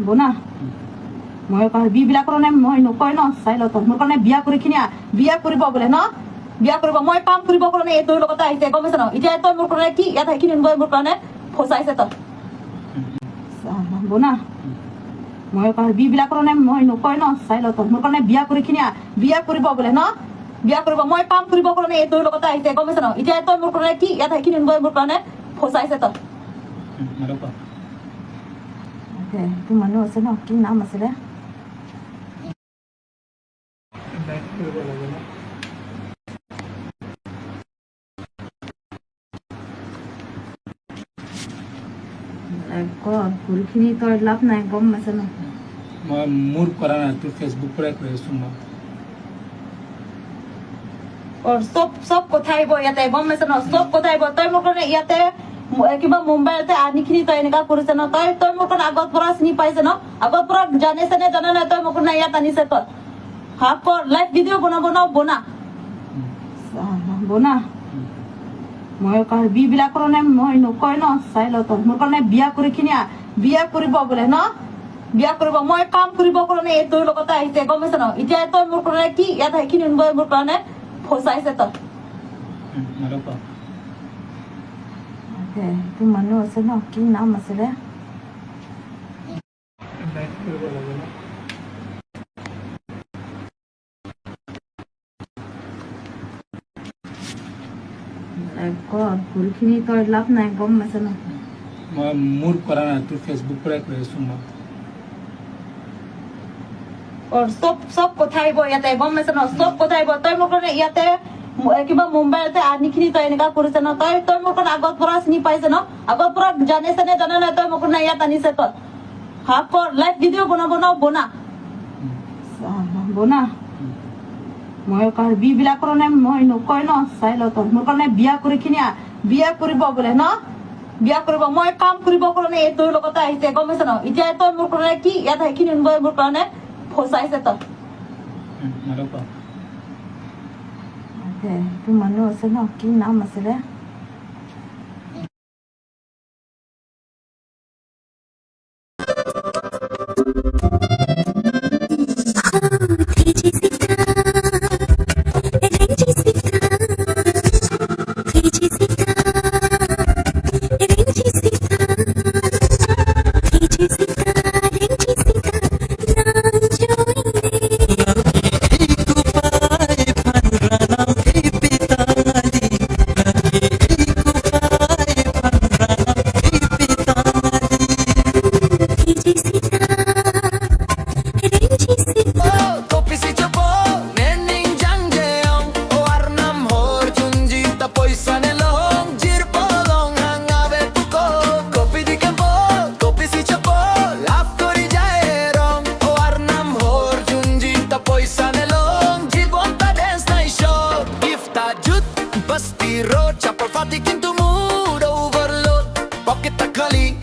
বোনা মই বিবিলাক কাৰণে মই নকয় ন চাই লওঁ মোৰ কাৰণে বিয়া কৰি কিনি বিয়া কৰিব বোলে ন বিয়া কৰিব মই কাম কৰিব কাৰণে এই তোৰ লগতে আহিছে গম পাইছ ন এতিয়া তই মোৰ কাৰণে কি ইয়াত সেইখিনি মোৰ কাৰণে ফচাইছে তই বোনা মই বিবিলাক কাৰণে মই নকয় ন চাই লওঁ মোৰ কাৰণে বিয়া কৰি কিনি বিয়া কৰিব বোলে ন বিয়া কৰিব মই কাম কৰিব কাৰণে এই তোৰ লগতে আহিছে গম পাইছ ন এতিয়া তই মোৰ কাৰণে কি ইয়াত সেইখিনি মোৰ কাৰণে ফচাইছে তই তো মানুহ আছে ন কি নাম আছিলে ঘূৰিখিনি তই লাভ নাই গম পাইছ ন মই মোৰ কৰা নাই তোৰ ফেচবুক পৰাই কৈ আছো মই চব কথা আহিব ইয়াতে গম পাইছ ন চব কথা আহিব তই মোৰ কাৰণে ইয়াতে কিবা মুম্বাইতে আনিখিনি তই এনেকা কৰিছে ন তই মোৰ কাৰণে আগত পৰা চিনি পাইছে ন আগত পৰা জানিছে নে জানা নাই তই মোৰ কাৰণে ইয়াত আনিছে তই হাফ কৰ লাইভ ভিডিঅ' বনাব ন বনা মই বিবিলাক কাৰণে মই নকয় ন চাই লওঁ মোৰ কাৰণে বিয়া কৰি কিনি বিয়া কৰিব বোলে ন বিয়া কৰিব মই কাম কৰিব কাৰণে এই তোৰ লগতে আহিছে গম পাইছ ন এতিয়া তই মোৰ কাৰণে কি ইয়াত সেইখিনি মোৰ কাৰণে ফচাইছে তই তো মানুহ আছে ন কি নাম আছিলে ঘূৰিখিনি তই লাভ নাই গম পাইছ ন মই মোৰ কৰা নাই তোৰ ফেচবুক পৰাই কৈ আছো মই চব কথা আহিব ইয়াতে গম পাইছ ন চব কথা আহিব তই মোৰ কাৰণে ইয়াতে কিবা মুম্বাইতে আনিখিনি তই এনেকা কৰিছে ন তই মোৰ কাৰণে আগত পৰা চিনি পাইছে ন আগত পৰা জানিছে নে জানা নাই তই মোৰ কাৰণে ইয়াত আনিছে তই হাফ কৰ লাইভ ভিডিঅ' বনাব ন বনা মই বিবিলাক কাৰণে মই নকয় ন চাই লওঁ মোৰ কাৰণে বিয়া কৰি কিনি বিয়া কৰিব বোলে ন বিয়া কৰিব মই কাম কৰিব কাৰণে এই তোৰ লগতে আহিছে গম পাইছ ন এতিয়া তই মোৰ কাৰণে কি ইয়াত সেইখিনি মোৰ কাৰণে ফচাইছে তই তো মানুহ আছে ন কি নাম আছিলে Basti road, chapel fati kintu mood overload. Pocket takali,